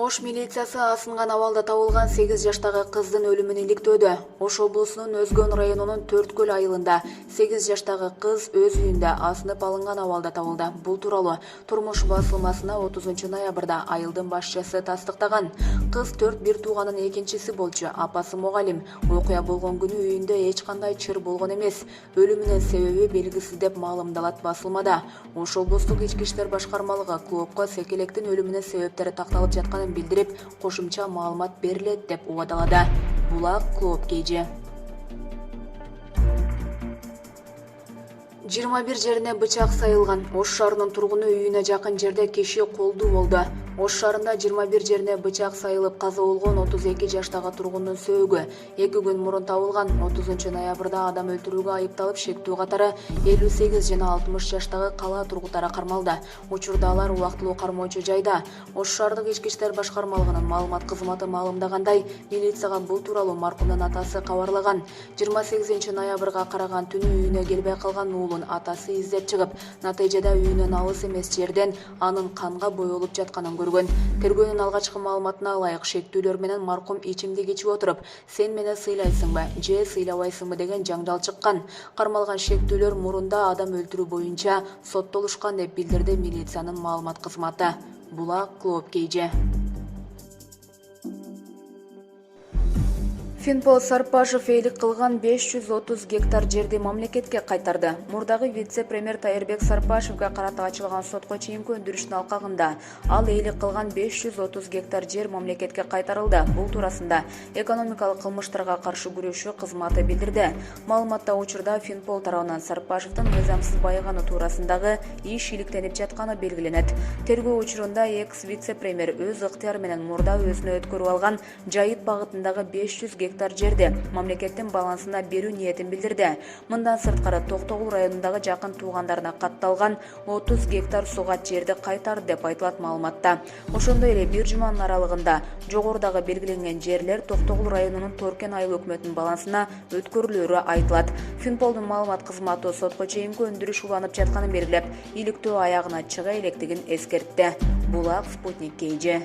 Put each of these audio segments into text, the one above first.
Ош милициясы асынган абалда табылган 8 жаштагы кыздын өлүмүн иликтөөдө. Ош облусунун Өзгөн районунун Төрткөл айылында 8 жаштагы кыз өз үйүндө асынып алынган абалда табылды. Бул тууралуу Турмуш басылмасына 30 ноябрда айылдын башчысы тастыктаган. Кыз 4 бир тууганын экинчиси болчу. Апасы мугалим. Окуя болгон күнү үйүндө эч кандай чыр болгон эмес. Өлүмүнүн себеби белгисиз деп маалымдалат басылмада. Ош облустук ички иштер башкармалыгы клубко Секелектин өлүмүнүн себептери такталып жатканын билдирип, кошумча маалымат берилет деп убадалады. Булак Клоп KG. 21 жерине бычак сайылган. Ош шаарынын тургуну үйүнө жакын жерде киши колдуу болду. Ош шаарында 21 жерине бычак сайылып каза болгон 32 жаштагы тургундун сөөгү 2 күн мурун табылган. 30 ноябрда адам өлтүрүүгө айыпталып шектүү катары 58 жана 60 жаштагы кала тургундары кармалды. Учурда алар убактылуу кармоочу жайда. Ош шаардык ички иштер башкармалыгынын маалымат кызматы маалымдагандай, милицияга бул тууралуу маркумдун атасы кабарлаган. 28 ноябрга караган түнү үйүнө келбей калган уулун атасы издеп чыгып, натыйжада үйүнөн алыс эмес жерден анын канга боелуп жатканын көргөн. Тергөөнүн алгачкы маалыматына ылайык, шектүүлөр менен маркум ичимдик ичип отуруп, сен мени сыйлайсыңбы же сыйлабайсыңбы деген жаңжал чыккан. Кармалган шектүүлөр мурунда адам өлтүрүү боюнча соттолушкан деп билдирди милициянын маалымат кызматы. Булак Клоп KG. Финпол Сарпашев эйлик кылган 530 гектар жерди мамлекетке кайтарды. Мурдагы вице-премьер Тайырбек Сарпашевге карата ачылган сотко чейинки өндүрүштүн алкагында ал эйлик кылган 530 гектар жер мамлекетке кайтарылды. Бул туурасында экономикалык кылмыштарга каршы күрөшүү кызматы билдирди. Маалыматта учурда Финпол тарабынан Сарпашевдин мыйзамсыз байыганы туурасындагы иш иликтенип жатканы белгиленет. Тергөө учурунда экс-вице-премьер өз ыктыяры менен мурда өзүнө өткөрүп алган Жайыт багытындагы 500 гектар жерди мамлекеттин балансына берүү ниетин билдирди. Мындан сырткары Токтогул районундагы жакын туугандарына катталган 30 гектар сугат жерди кайтарды деп айтылат маалыматта. Ошондой эле бир жуманын аралыгында жогорудагы белгиленген жерлер Токтогул районунун Торкен айыл өкмөтүнүн балансына өткөрүлөөрү айтылат. Финполдун маалымат кызматы сотко чейинки өндүрүш уланып жатканын белгилеп, иликтөө аягына чыга электигин эскертти. Булак Спутник KG.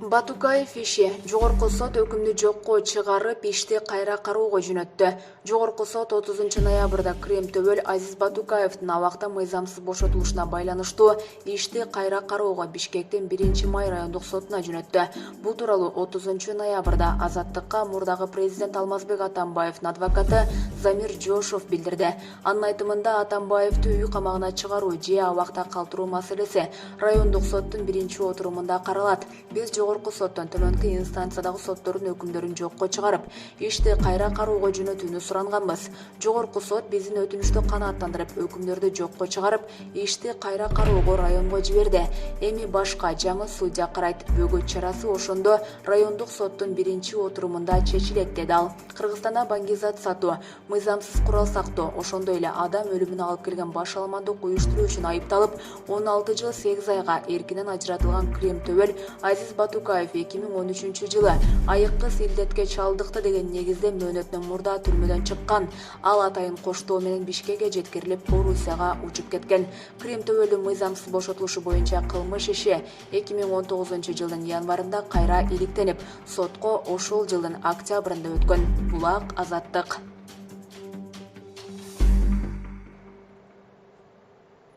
Батукаев иши. Жогорку сот өкүмдү жокко чыгарып, ишти кайра кароого жөнөттү. Жогорку сот 30 ноябрда Крем Төбөл Азиз Батукаевдин абакта мыйзамсыз бошотулушуна байланыштуу ишти кайра кароого Бишкектин 1-Май райондук сотуна жөнөттү. Бул тууралуу 30 ноябрда Азаттыкка мурдагы президент Алмазбек Атамбаевдин адвокаты Замир Жошов билдирди. Анын айтымында Атамбаевди үй камагына чыгаруу же абакта калтыруу маселеси райондук соттун 1-отурумунда каралат. Биз жогорку соттон төмөнкү инстанциядагы соттордун өкүмдөрүн жокко чыгарып, ишти кайра кароого жөнөтүүнү суранганбыз. Жогорку сот биздин өтүнүштү канааттандырып, өкүмдөрдү жокко чыгарып, ишти кайра кароого районго жиберди. Эми башка жаңы судья карайт. Бөгөт чарасы ошондо райондук соттун 1-отурумунда чечилет, деди ал. Кыргызстанда баңгизат сатуу, мыйзамсыз курал сактоо, ошондой эле адам өлүмүнө алып келген баш аламандык уюштуруу үчүн айыпталып, 16 жыл 8 айга эркинен ажыратылган Крем Төбөл Азиз Батукаев 2013 жылы айыккыс илдетке чалдыкты деген негизде мөөнөтүнөн мурда түрмөдөн чыккан. Ал атайын коштоо менен Бишкекке жеткирилип, Орусияга учуп кеткен. Крем Төбөлдүн мыйзамсыз бошотулушу боюнча кылмыш иши 2019 жылдын январында кайра иликтенип, сотко ошол жылдын октябрында өткөн. Булак Азаттык.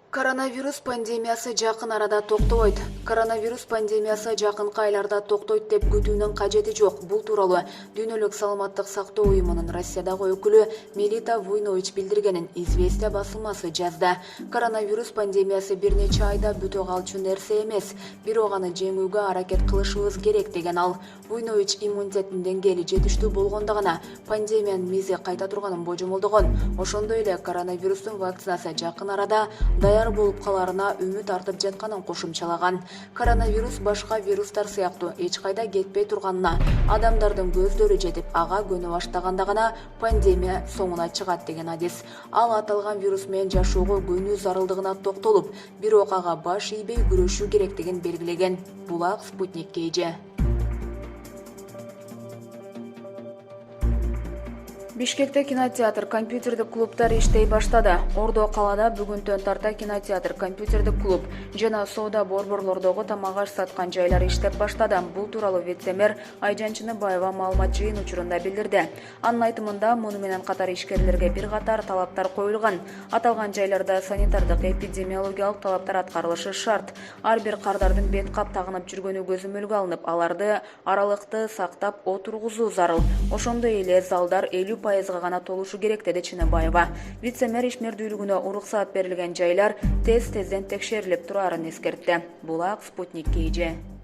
Коронавирус пандемиясы жакын арада токтобойт. Коронавирус пандемиясы жакынкы айларда токтойт деп күтүүнүн кажети жок. Бул тууралуу Дүйнөлүк саламаттык сактоо уюмунун Россиядагы өкүлү Мелита Вуйнович билдиргенин Известия басылмасы жазды. Коронавирус пандемиясы бир нече айда бүтө калчу нерсе эмес. Бирок аны жеңүүгө аракет кылышыбыз керек деген ал. Вуйнович иммунитеттин деңгээли жетиштүү болгондо гана пандемиянын мизи кайта турганын божомолдогон. Ошондой эле коронавирустун вакцинасы жакын арада даяр болуп каларына үмүт артып жатканын кошумчалаган. Коронавирус башка вирустар сыяктуу эч кайда кетпей турганына, адамдардын көздөрү жетип, ага көнө баштаганда гана пандемия соңуна чыгат деген адис. Ал аталган вирус менен жашоого көнүү зарылдыгына токтолуп, бирок ага баш ийбей күрөшүү керектигин белгилеген. Булак Спутник KG. Бишкекте кинотеатр, компьютердик клубдар иштей баштады. Ордо калада бүгүнтөн тарта кинотеатр, компьютердик клуб жана соода борборлордогу тамак аш саткан жайлар иштеп баштады. Бул тууралуу вице-мэр Айжан Чыныбаева маалымат жыйын учурунда билдирди. Анын айтымында, муну менен катар ишкерлерге бир катар талаптар коюлган. Аталган жайларда санитардык эпидемиологиялык талаптар аткарылышы шарт. Ар бир кардардын бет кап тагынып жүргөнү көзөмөлгө алынып, аларды аралыкты сактап отургузуу зарыл. Ошондой эле залдар 50% гана толушу керек, деди Чыныбаева. Вице-мэр ишмердүүлүгүнө уруксаат берилген жайлар тез-тезден текшерилип турарын эскертти. Булак Спутник KG.